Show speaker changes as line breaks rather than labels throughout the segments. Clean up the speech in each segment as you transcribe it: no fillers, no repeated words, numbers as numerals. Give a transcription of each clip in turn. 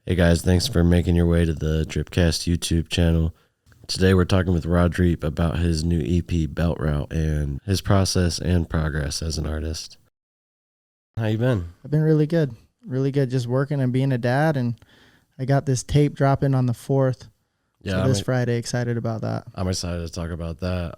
Hey guys, thanks for making your way to the Dripcast YouTube channel. Today we're talking with Rodreep about his new EP, Belt Route, and his process and progress as an artist. How you been?
I've been really good. Really good, just working and being a dad, and I got this tape dropping on the 4th.
Yeah,
so this Friday, excited about that.
I'm excited to talk about that.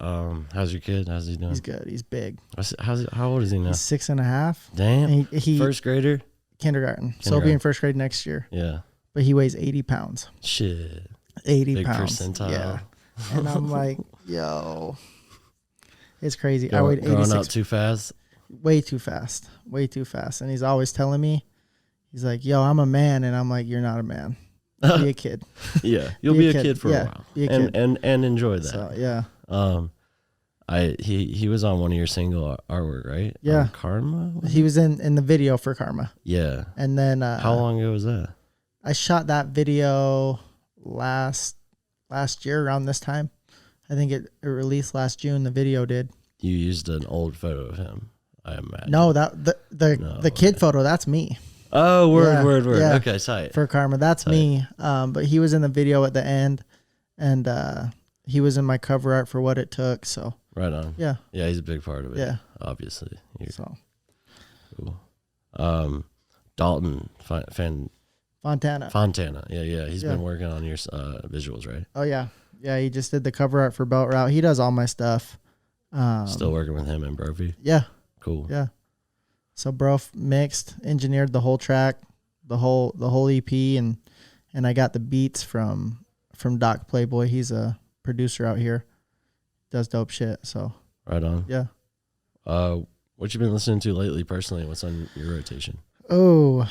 How's your kid? How's he doing?
He's good. He's big.
How old is he now?
He's 6.5.
Damn.
He
first grader?
Kindergarten. So he'll be in first grade next year.
Yeah.
But he weighs 80 pounds.
Shit.
80
Big
pounds.
percentile.
Yeah. And I'm like, yo, it's crazy.
I weighed 86. Growing up too fast?
Way too fast. Way too fast. And he's always telling me, he's like, yo, I'm a man. And I'm like, you're not a man. Be a kid.
Yeah. You'll be a kid for a while.
Be a kid.
And enjoy that.
So, yeah.
He was on one of your single artwork, right?
Yeah.
Karma?
He was in the video for Karma.
Yeah.
And then
how long ago was that?
I shot that video last year around this time. I think it released last June. The video did.
You used an old photo of him, I imagine.
No, the kid photo, that's me.
Oh, word.
Yeah.
Okay, tight.
For Karma, that's tight. Me. But he was in the video at the end, and he was in my cover art for What It Took. So
right on.
Yeah.
Yeah, he's a big part of it.
Yeah.
Obviously.
So
cool. Dalton Fontana. Yeah. He's been working on your visuals, right?
Oh yeah. Yeah, he just did the cover art for Belt Route. He does all my stuff.
Still working with him and Brophy?
Yeah.
Cool.
Yeah. So bro mixed, engineered the whole track, the whole EP, and I got the beats from Doc Playboy. He's a producer out here. Does dope shit. So
right on.
Yeah.
What you been listening to lately personally? What's on your rotation?
Oh,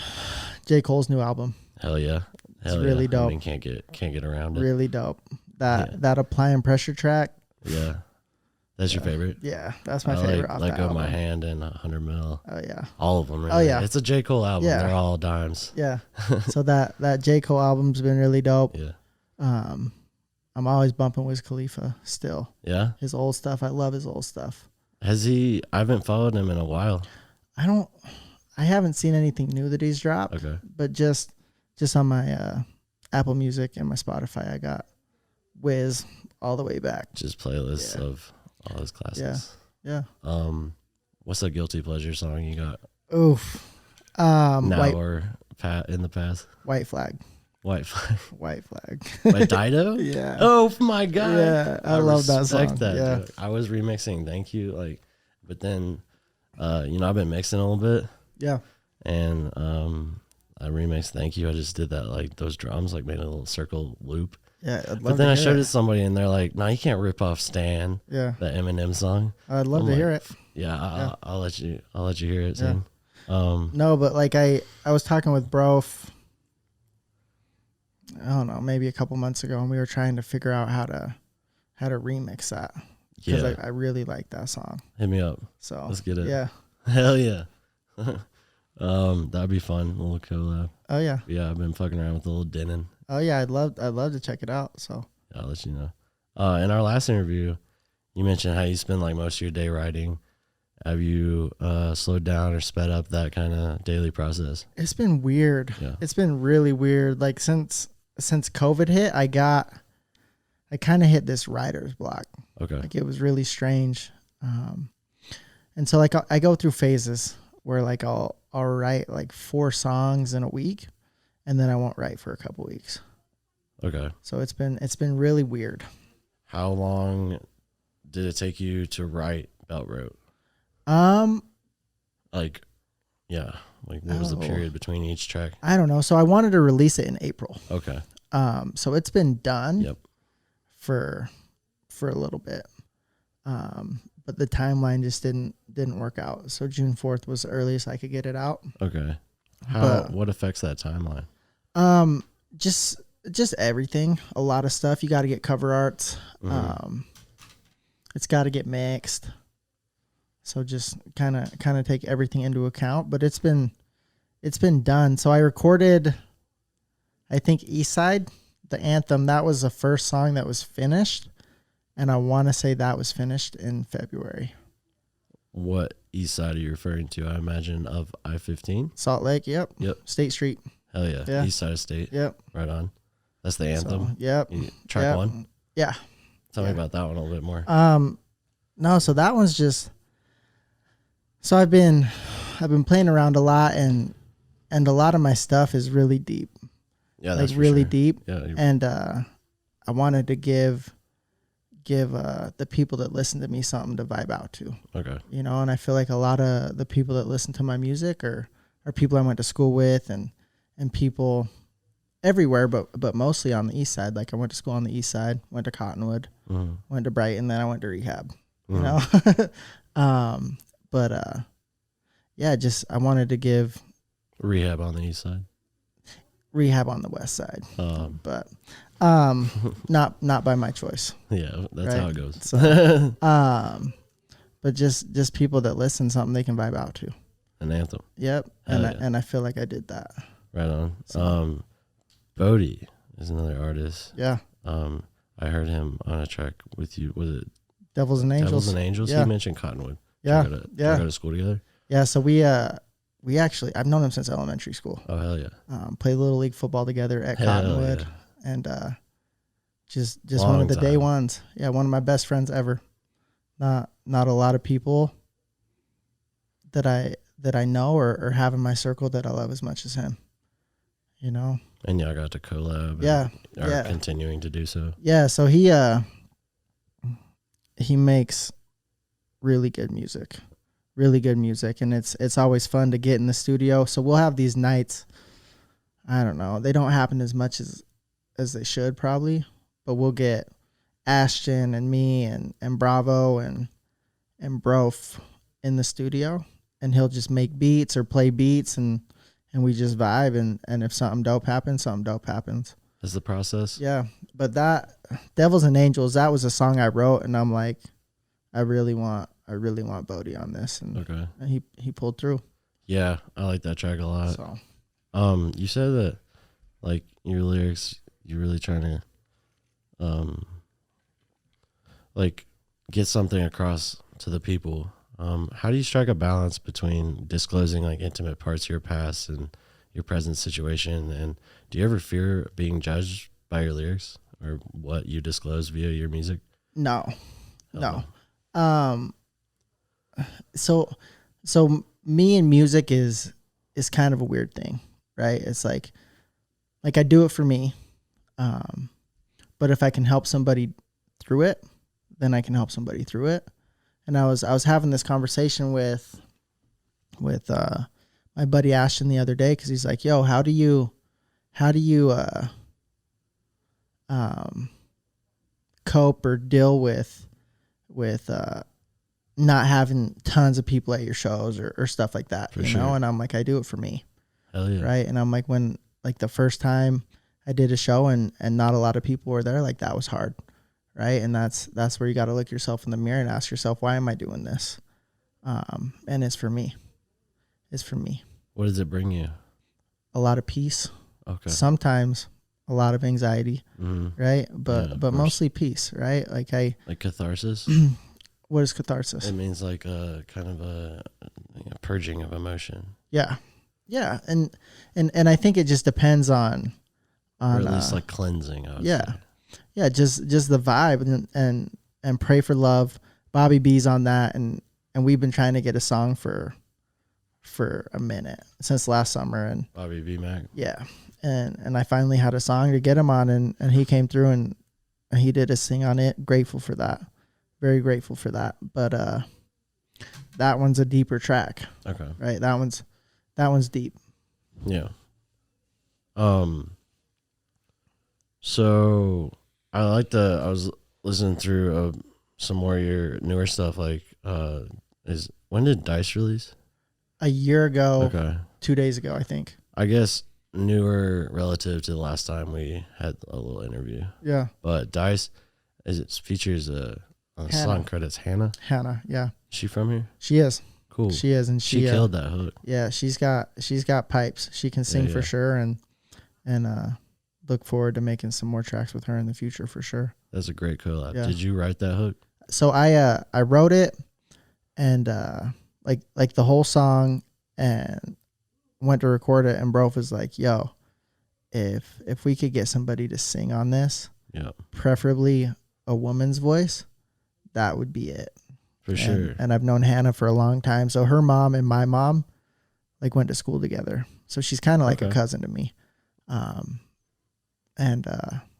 J. Cole's new album.
Hell yeah.
It's really dope.
I mean, can't get around it.
Really dope. That Apply and Pressure track.
Yeah. That's your favorite?
Yeah, that's my favorite.
Let Go of My Hand and 100 Mil.
Oh yeah.
All of them. Really.
Oh yeah.
It's a J. Cole album. Yeah. They're all dimes.
Yeah. So that J. Cole album's been really dope.
Yeah.
I'm always bumping Wiz Khalifa still.
Yeah.
His old stuff. I love his old stuff.
I haven't followed him in a while.
I haven't seen anything new that he's dropped.
Okay.
But just on my Apple Music and my Spotify, I got Wiz all the way back.
Just playlists of all his classics.
Yeah.
What's a guilty pleasure song you got?
Oof.
Now or in the past?
White Flag.
White Flag.
White Flag.
By Dido?
Yeah.
Oh my God.
Yeah. I love that song.
That. I was remixing Thank You, but then I've been mixing a little bit.
Yeah.
And I remixed Thank You. I just did that those drums, made a little circle loop.
Yeah.
But then I showed it to somebody and they're like, "No, you can't rip off Stan."
Yeah.
The Eminem song.
I'd love to hear it.
Yeah, I'll let you hear it soon.
No, but I was talking with Bro, I don't know, maybe a couple months ago, and we were trying to figure out how to remix that. Because I really like that song.
Hit me up.
So
let's get it.
Yeah.
Hell yeah. That'd be fun. A little collab.
Oh yeah.
Yeah, I've been fucking around with a little Denon.
Oh yeah, I'd love to check it out. So
yeah, I'll let you know. In our last interview, you mentioned how you spend most of your day writing. Have you slowed down or sped up that kind of daily process?
It's been weird.
Yeah.
It's been really weird. Since COVID hit, I kind of hit this writer's block.
Okay.
It was really strange. And so I go through phases where I'll write 4 songs in a week, and then I won't write for a couple weeks.
Okay.
So it's been really weird.
How long did it take you to write Belt Route? What was the period between each track?
I don't know. So I wanted to release it in April.
Okay.
So it's been done.
Yep.
For a little bit. But the timeline just didn't work out. So June 4th was the earliest I could get it out.
Okay. What affects that timeline?
Just everything. A lot of stuff. You got to get cover arts.
Mm-hmm.
It's got to get mixed. So just kind of take everything into account, but it's been done. So I recorded, I think, Eastside the Anthem. That was the first song that was finished. And I want to say that was finished in February.
What east side are you referring to? I imagine of I-15?
Salt Lake, yep.
Yep.
State Street.
Hell yeah.
Yeah.
Eastside of State.
Yep.
Right on. That's the anthem.
So, yep.
Track 1?
Yeah.
Tell me about that one a little bit more.
No, so that one's just, so I've been playing around a lot, and a lot of my stuff is really deep.
Yeah, that's
like really
sure.
deep.
Yeah.
And I wanted to give the people that listen to me something to vibe out to.
Okay.
And I feel like a lot of the people that listen to my music are people I went to school with, and people everywhere, but mostly on the east side. Like I went to school on the east side, went to Cottonwood, went to Brighton, then I went to rehab. But just I wanted to give
rehab on the east side,
rehab on the west side, but not by my choice.
Yeah, that's
right?
how it goes.
So, but just people that listen, something they can vibe out to.
An anthem.
Yep, and I feel like I did that.
Right on. So. Bodie is another artist.
Yeah.
I heard him on a track with you. Was it
Devils and Angels?
Devils and Angels.
Yeah.
He mentioned Cottonwood.
Yeah.
Did you go to school together?
Yeah. So we actually, I've known him since elementary school.
Oh hell yeah.
Played little league football together at Cottonwood,
yeah.
and just
Long
one of the
time.
day ones. Yeah, one of my best friends ever. Not a lot of people that I know or have in my circle that I love as much as him.
And y'all got to collab.
Yeah.
And are continuing to do so.
Yeah. So he makes really good music, and it's always fun to get in the studio. So we'll have these nights. I don't know. They don't happen as much as they should probably, but we'll get Ashton and me and Bravo and Brof in the studio, and he'll just make beats or play beats, and we just vibe, and if something dope happens, something dope happens.
That's the process.
Yeah. But that Devils and Angels, that was a song I wrote, and I'm like, I really want Bodie on this, and he pulled through.
Yeah, I like that track a lot.
So
you said that like your lyrics, you're really trying to like get something across to the people. How do you strike a balance between disclosing like intimate parts of your past and your present situation? And do you ever fear being judged by your lyrics or what you disclose via your music?
No. So me and music is kind of a weird thing, right? It's like I do it for me. But if I can help somebody through it, then I can help somebody through it. And I was having this conversation with my buddy Ashton the other day, because he's like, "Yo, how do you cope or deal with not having tons of people at your shows or stuff like that?" You know, and I'm like, I do it for me.
Hell yeah.
Right. And I'm like, when like the first time I did a show and not a lot of people were there, like that was hard. Right. And that's where you got to look yourself in the mirror and ask yourself, why am I doing this? And it's for me. It's for me.
What does it bring you?
A lot of peace.
Okay.
Sometimes a lot of anxiety. Right. But mostly peace. Right. Like
catharsis.
What is catharsis?
It means like a kind of a purging of emotion.
Yeah. Yeah. And I think it just depends on
or at least like cleansing. I would say.
Yeah, just the vibe and pray for love. Bobby B's on that, and we've been trying to get a song for a minute since last summer. And
Bobby B Mac.
Yeah, and I finally had a song to get him on, and he came through and he did a sing on it. Grateful for that, very grateful for that. But that one's a deeper track.
Okay.
Right, that one's deep.
Yeah. So I was listening through some more of your newer stuff. Like, when did Dice release?
A year ago.
Okay.
2 days ago, I think.
I guess newer relative to the last time we had a little interview.
Yeah.
But Dice, features on the song credits Hannah.
Hannah, yeah.
Is she from here?
She is.
Cool.
She is, and
she killed that hook.
Yeah, she's got pipes. She can sing for sure, and look forward to making some more tracks with her in the future for sure.
That's a great collab.
Yeah.
Did you write that hook?
So I wrote it, and like the whole song, and went to record it, and Brof was like, "Yo, if we could get somebody to sing on this,
Yeah.
preferably a woman's voice, that would be it.
For sure.
And I've known Hannah for a long time. So her mom and my mom like went to school together. So she's kind of like a cousin to me.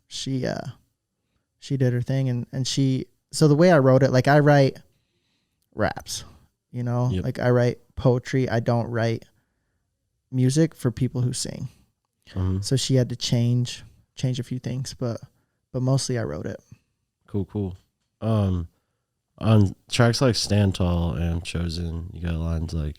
She did her thing and so the way I wrote it, like I write raps, you know, like I write poetry. I don't write music for people who sing. So she had to change a few things, but mostly I wrote it.
Cool. On tracks like Stand Tall and Chosen, you got lines like,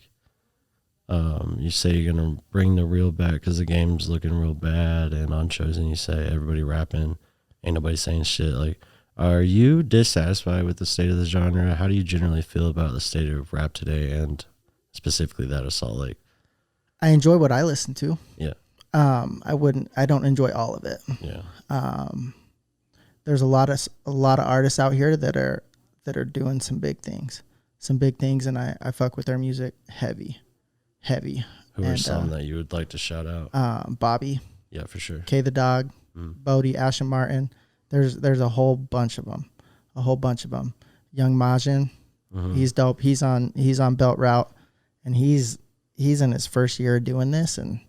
you say you're going to bring the real back because the game's looking real bad. And on Chosen, you say everybody rapping, ain't nobody saying shit. Like, are you dissatisfied with the state of the genre? How do you generally feel about the state of rap today and specifically that of Salt Lake?
I enjoy what I listen to.
Yeah.
I don't enjoy all of it.
Yeah.
There's a lot of artists out here that are doing some big things, and I fuck with their music heavy.
Who are some that you would like to shout out?
Bobby.
Yeah, for sure.
K the Dog, Bodie, Ashton Martin. There's a whole bunch of them. Young Majin, he's dope. He's on Belt Route, and he's in his first year doing this, and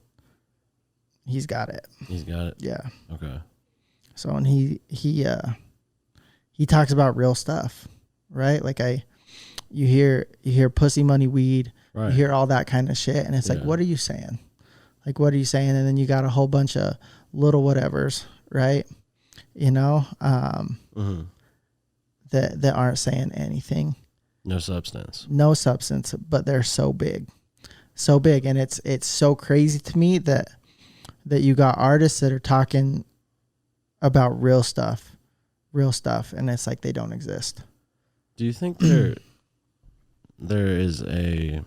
he's got it.
He's got it.
Yeah.
Okay.
So and he talks about real stuff, right? Like you hear pussy money weed,
right.
You hear all that kind of shit, and it's like, what are you saying? Like, what are you saying? And then you got a whole bunch of little whatevers, right? You know, that aren't saying anything.
No substance,
but they're so big, and it's so crazy to me that you got artists that are talking about real stuff, and it's like they don't exist.
Do you think there is a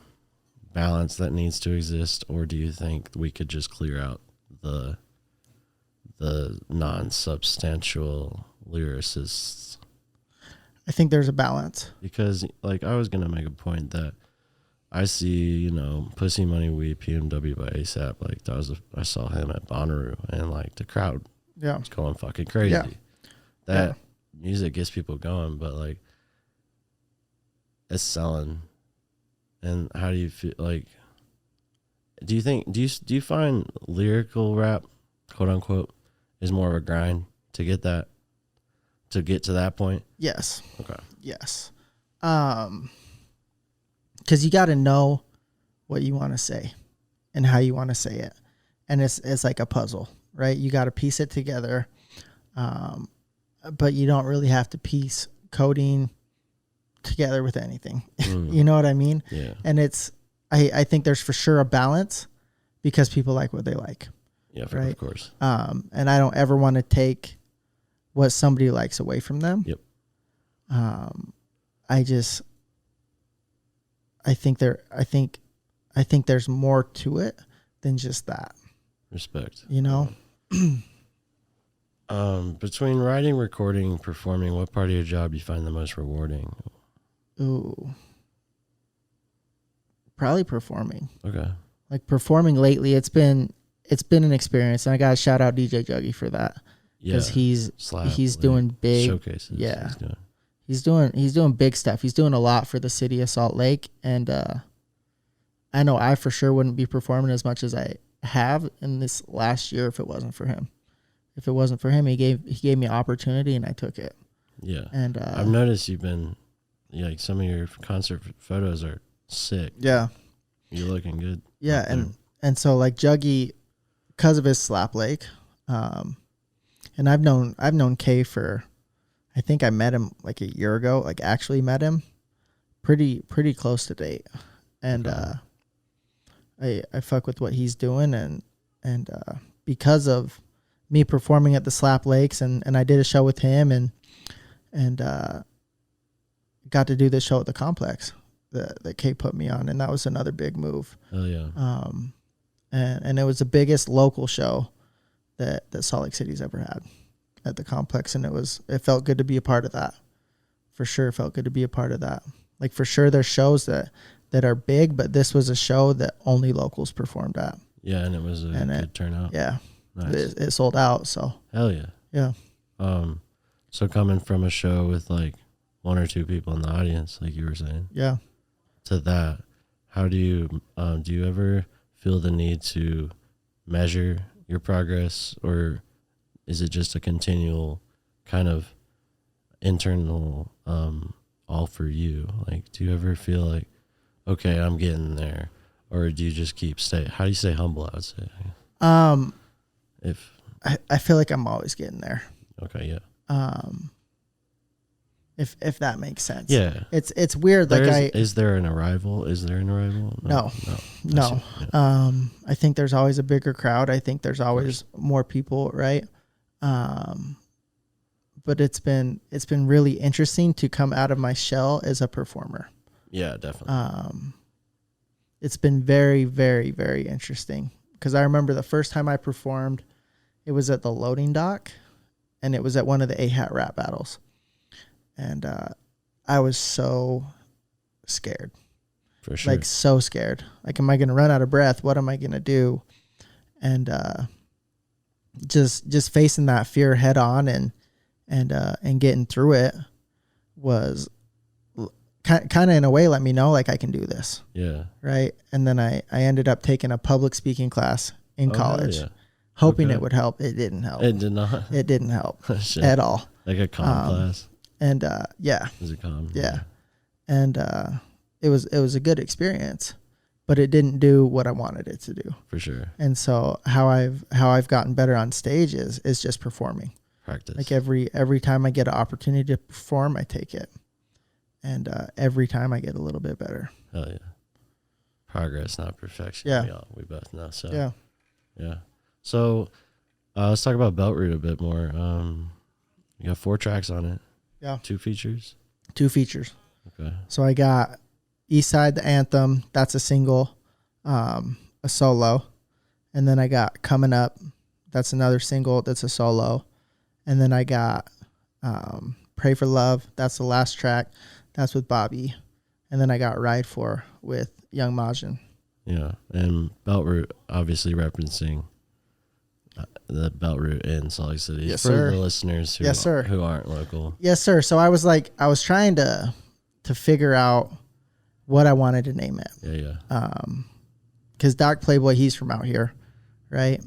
balance that needs to exist, or do you think we could just clear out the non-substantial lyricists?
I think there's a balance.
Because, like, I was going to make a point that I see, Pussy Money Weed, PMW by ASAP. Like, I saw him at Bonnaroo, and, like, the crowd was going fucking crazy. Yeah. That music gets people going, but, like, it's selling. And how do you feel? Like, do you find lyrical rap, quote unquote, is more of a grind to get to that point?
Yes.
Okay.
Yes. Because you got to know what you want to say and how you want to say it, and it's like a puzzle, right? You got to piece it together, but you don't really have to piece coding together with anything. You know what I mean?
Yeah.
And I think there's for sure a balance because people like what they like.
Yeah,
right?
Of course.
And I don't ever want to take what somebody likes away from them.
Yep.
I think there's more to it than just that.
Respect.
You know?
Between writing, recording, performing, what part of your job you find the most rewarding?
Ooh. Probably performing.
Okay.
Like performing lately, it's been an experience, and I gotta shout out DJ Juggy for that.
Yeah.
Because he's doing big
showcases.
Yeah. He's doing big stuff. He's doing a lot for the city of Salt Lake, and I know I for sure wouldn't be performing as much as I have in this last year if it wasn't for him. If it wasn't for him, he gave me opportunity, and I took it.
Yeah.
And
I've noticed you've been, like, some of your concert photos are sick.
Yeah.
You're looking good.
Yeah, and so like Juggy, because of his Slap Lake, and I've known Kay for, I think I met him like a year ago. Like actually met him, pretty close to date, and I fuck with what he's doing, and because of me performing at the Slap Lakes, and I did a show with him, and got to do this show at the Complex that Kay put me on, and that was another big move.
Oh yeah.
And it was the biggest local show that Salt Lake City's ever had at the Complex, and it felt good to be a part of that. For sure, felt good to be a part of that. Like for sure, there's shows that are big, but this was a show that only locals performed at.
Yeah, and it was a good turnout.
Yeah,
Nice.
it sold out. So
Hell yeah.
yeah.
So coming from a show with like one or two people in the audience, like you were saying,
Yeah.
to that, how do you ever feel the need to measure your progress, or is it just a continual kind of internal all for you? Like, do you ever feel like, okay, I'm getting there, or do you just how do you stay humble? I would say if
I feel like I'm always getting there.
okay, yeah.
If that makes sense.
Yeah.
It's weird.
Is there an arrival?
No.
Yeah.
I think there's always a bigger crowd. I think there's always more people, right? But it's been really interesting to come out of my shell as a performer.
Yeah, definitely.
It's been very, very, very interesting, because I remember the first time I performed, it was at the loading dock, and it was at one of the AHAT rap battles. And I was so scared.
For sure.
Like, so scared. Like, am I going to run out of breath? What am I going to do? And just facing that fear head on and getting through it was kind of, in a way, let me know, like, I can do this.
Yeah.
Right. And then I ended up taking a public speaking class in college,
yeah.
hoping it would help. It didn't help.
It did not.
It didn't help at all.
Like a comm class.
And yeah.
Was it comm?
Yeah. And it was a good experience, but it didn't do what I wanted it to do.
For sure.
And so how I've gotten better on stage is just performing.
Practice.
Like every time I get an opportunity to perform, I take it. And every time I get a little bit better.
Hell yeah. Progress, not perfection.
Yeah.
We both know. So
yeah.
Yeah. So let's talk about Belt Root a bit more. You got 4 tracks on it.
Yeah.
2 features.
2 features.
Okay.
So I got Eastside the Anthem. That's a single, a solo. And then I got Coming Up. That's another single. That's a solo. And then I got Pray for Love. That's the last track. That's with Bobby. And then I got Ride For with Young Majin.
Yeah. And Belt Root obviously referencing the Belt Root in Salt Lake City.
Yes,
for
sir.
the listeners who,
Yes, sir.
who aren't local.
Yes, sir. So I was trying to figure out what I wanted to name it.
Yeah, yeah.
Because Doc Playboy, he's from out here, right?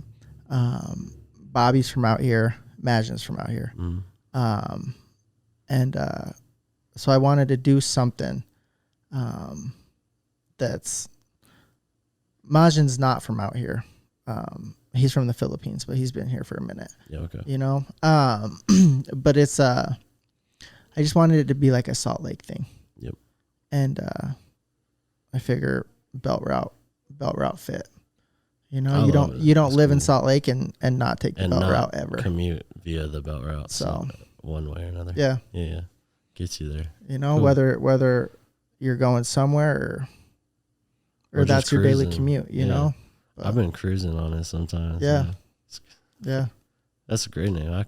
Bobby's from out here. Majin's from out here.
Mm.
So I wanted to do something that's... Majin's not from out here. He's from the Philippines, but he's been here for a minute.
Yeah, okay.
You know? But it's... I just wanted it to be like a Salt Lake thing.
Yep.
And I figure belt route fit. You know, you don't live in Salt Lake and not take the belt route ever.
Commute via the belt route.
So
one way or another.
Yeah.
Yeah. Gets you there.
You know,
Cool.
whether you're going somewhere or that's your daily commute, you know? But
I've been cruising on it sometimes.
Yeah. Yeah.
That's a great name. I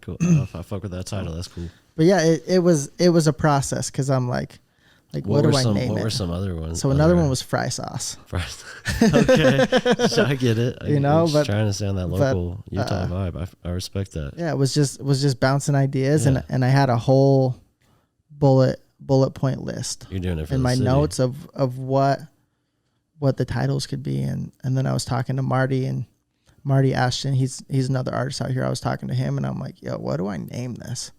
fuck with that title. That's cool.
But yeah, it was a process, because I'm like what do I name it?
What were some other ones?
So another one was Fry Sauce.
Okay. So I get it.
You know, but
trying to sound that local Utah vibe. I respect that.
Yeah, it was just bouncing ideas, and I had a whole bullet point list.
You're doing it for
in
the
my
city.
notes of what the titles could be, and then I was talking to Marty Ashton. He's another artist out here. I was talking to him, and I'm like, yo, what do I name this?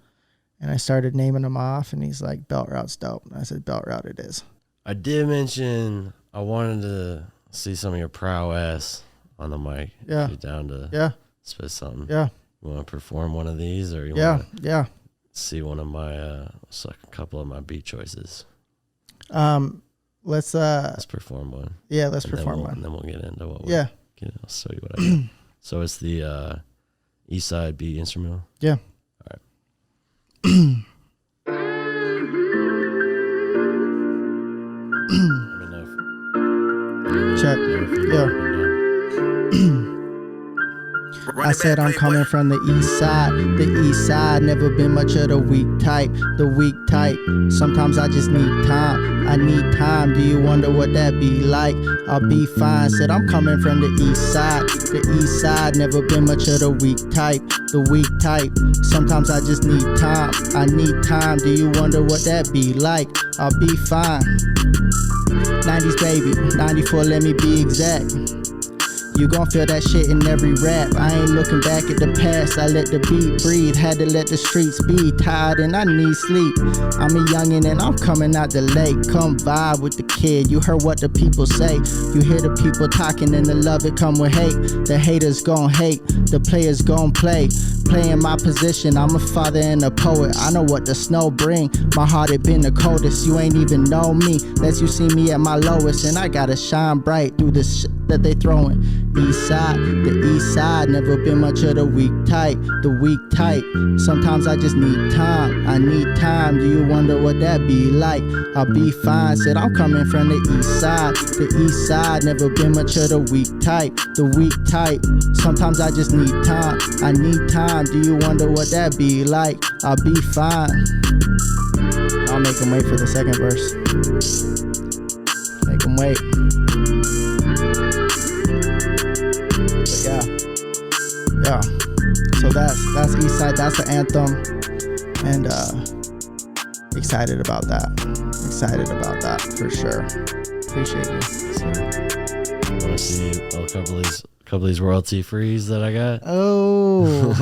And I started naming them off, and he's like, Belt Route's dope. And I said, Belt Route it is.
I did mention I wanted to see some of your prowess on the mic.
Yeah.
If you're down to spit something.
Yeah.
You want to perform one of these, or you
want to
see one of my a couple of my beat choices?
Let's
perform one.
Yeah, let's perform one.
And then we'll get into what
yeah.
I'll show you what I got. So it's the Eastside beat instrumental.
Yeah.
All right.
Check. Yeah. I said I'm coming from the east side. The east side, never been much of the weak type. The weak type, sometimes I just need time. I need time, do you wonder what that be like? I'll be fine, said I'm coming from the east side. The east side, never been much of the weak type. The weak type, sometimes I just need time. I need time, do you wonder what that be like? I'll be fine. 90s baby, 94, let me be exact. You gon' feel that shit in every rap. I ain't looking back at the past. I let the beat breathe. Had to let the streets be tired and I need sleep. I'm a youngin' and I'm coming out the lake. Come vibe with the kid. You heard what the people say. You hear the people talking and the love it come with hate. The haters gon' hate. The players gon' play. Playing my position. I'm a father and a poet. I know what the snow bring. My heart it been the coldest. You ain't even know me. Let you see me at my lowest. And I gotta shine bright through this shit that they throwing. East side, the east side, never been much of the weak type. The weak type, sometimes I just need time. I need time, do you wonder what that be like? I'll be fine, said I'm coming from the east side. The east side, never been much of the weak type. The weak type, sometimes I just need time. I need time, do you wonder what that be like? I'll be fine. I'll make them wait for the second verse. Make them wait. Yeah, so that's Eastside, that's the anthem, and excited about that for sure. Appreciate you.
So, want to see a couple of these royalty frees that I got?
Oh,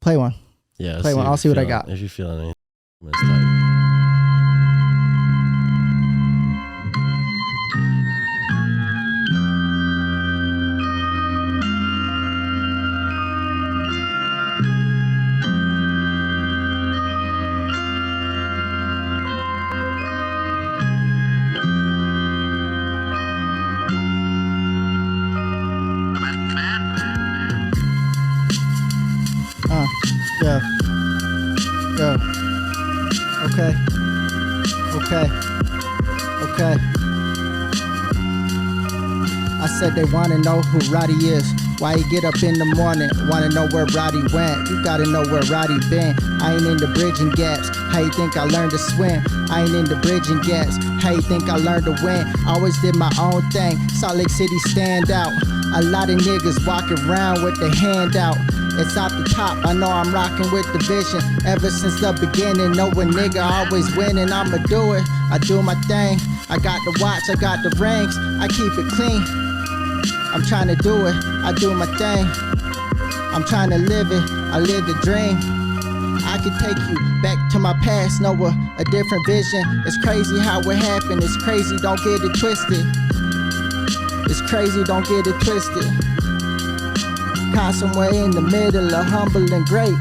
play one.
Yeah,
play one. I'll see what I got.
If you feel anything, I'm gonna type.
Okay. I said they wanna know who Roddy is. Why he get up in the morning, wanna know where Roddy went. You gotta know where Roddy been. I ain't into bridging gaps. How you think I learned to swim? I ain't into bridging gaps. How you think I learned to win? Always did my own thing. Salt Lake City stand out. A lot of niggas walking around with their hand out. It's off the top, I know I'm rocking with the vision. Ever since the beginning, know a nigga always winning. I'ma do it, I do my thing. I got the watch, I got the rings. I keep it clean. I'm trying to do it, I do my thing. I'm trying to live it, I live the dream. I can take you back to my past, know a different vision. It's crazy how it happened, it's crazy, don't get it twisted. It's crazy, don't get it twisted. Caught somewhere in the middle of humble and great.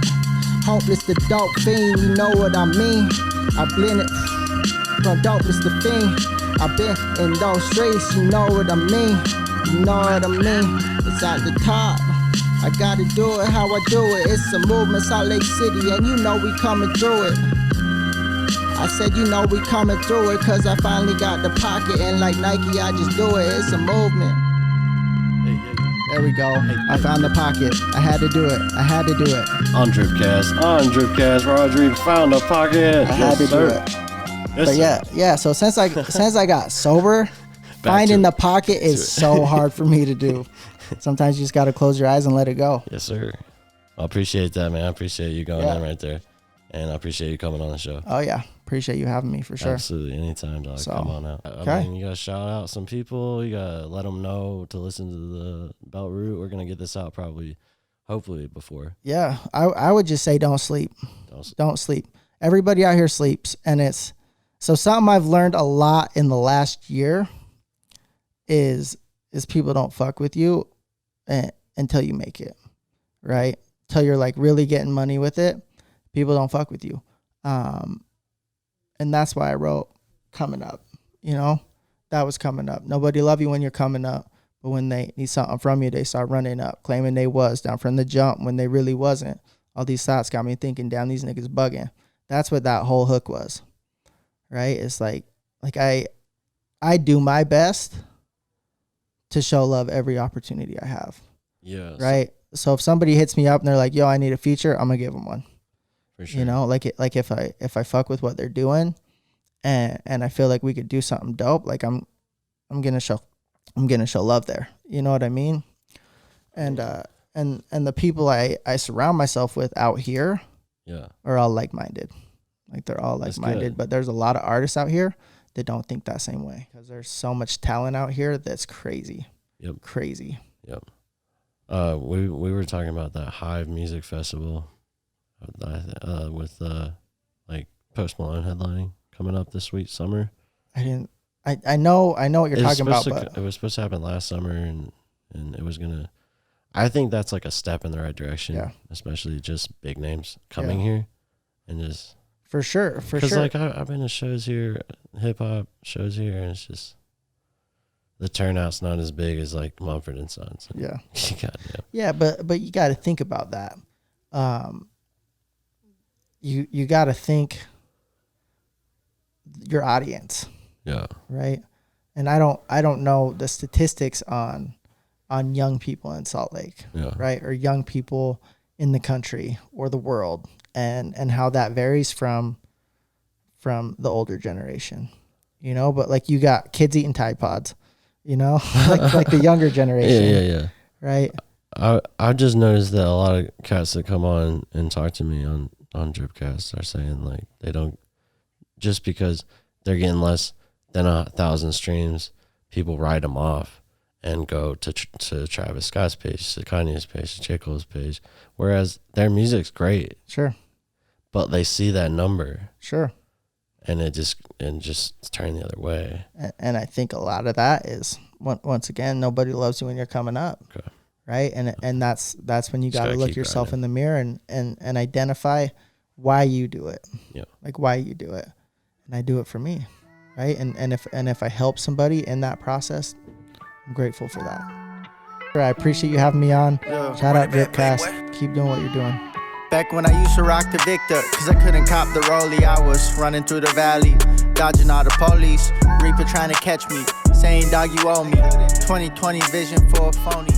Hopeless to dope fiend, you know what I mean. I blend it from dopeless to fiend. I've been in those streets, you know what I mean. You know what I mean. It's at the top. I gotta do it how I do it. It's a movement, Salt Lake City, and you know we coming through it. I said you know we coming through it, cause I finally got the pocket, and like Nike I just do it. It's a movement. There we go. I found the pocket. I had to do it.
On Dripcast, Rodreep found the pocket.
I had to do it. But yeah. So since I got sober, finding the pocket is so hard for me to do. Sometimes you just gotta close your eyes and let it go.
Yes, sir. I appreciate that, man. I appreciate you going in right there, and I appreciate you coming on the show.
Oh yeah, appreciate you having me for sure.
Absolutely, anytime, dog. So, come on out. I mean, you gotta shout out some people. You gotta let them know to listen to the Belt Route. We're gonna get this out hopefully before.
Yeah, I would just say don't sleep. Don't sleep. Everybody out here sleeps, and it's so something I've learned a lot in the last year is people don't fuck with you until you make it, right? Until you're like really getting money with it, people don't fuck with you. And that's why I wrote coming up, you know, that was coming up. Nobody love you when you're coming up, but when they need something from you, they start running up, claiming they was down from the jump when they really wasn't. All these thoughts got me thinking, damn, these niggas bugging. That's what that whole hook was, right? It's like I do my best to show love every opportunity I have.
Yeah.
Right. So if somebody hits me up and they're like, yo, I need a feature, I'm gonna give them one.
For sure.
You know, like if I fuck with what they're doing and I feel like we could do something dope, like I'm gonna show love there. You know what I mean? And the people I surround myself with out here are all like-minded. Like they're all like-minded, but there's a lot of artists out here that don't think that same way because there's so much talent out here that's crazy.
Yep.
Crazy.
Yep. We were talking about that Hive Music Festival with like Post Malone headlining coming up this sweet summer.
I know what you're talking about, but
it was supposed to happen last summer and it was gonna. I think that's like a step in the right direction, especially just big names coming here and just
for sure.
Because like I've been to shows here, hip hop shows here, and it's just the turnout's not as big as like Mumford and Sons.
Yeah.
Yeah,
but you got to think about that. You got to think your audience.
Yeah.
Right. And I don't know the statistics on young people in Salt Lake.
Yeah.
Right. Or young people in the country or the world and how that varies from the older generation, you know, but like you got kids eating Tide Pods, you know, like the younger generation.
Yeah.
Right.
I just noticed that a lot of cats that come on and talk to me on Dripcast are saying like they don't, just because they're getting less than 1,000 streams, people write them off and go to Travis Scott's page, to Kanye's page, to J. Cole's page, whereas their music's great.
Sure.
But they see that number.
Sure.
And it just turn the other way.
And I think a lot of that is once again, nobody loves you when you're coming up.
Okay.
Right. And that's when you got to look yourself in the mirror and identify why you do it.
Yeah.
Like why you do it. And I do it for me. Right. And if I help somebody in that process, I'm grateful for that. I appreciate you having me on. Shout out Dripcast. Keep doing what you're doing.
Back when I used to rock the Victor, cause I couldn't cop the rollie. I was running through the valley, dodging all the police. Reaper trying to catch me, saying dog you owe me. 20/20 vision for a phony.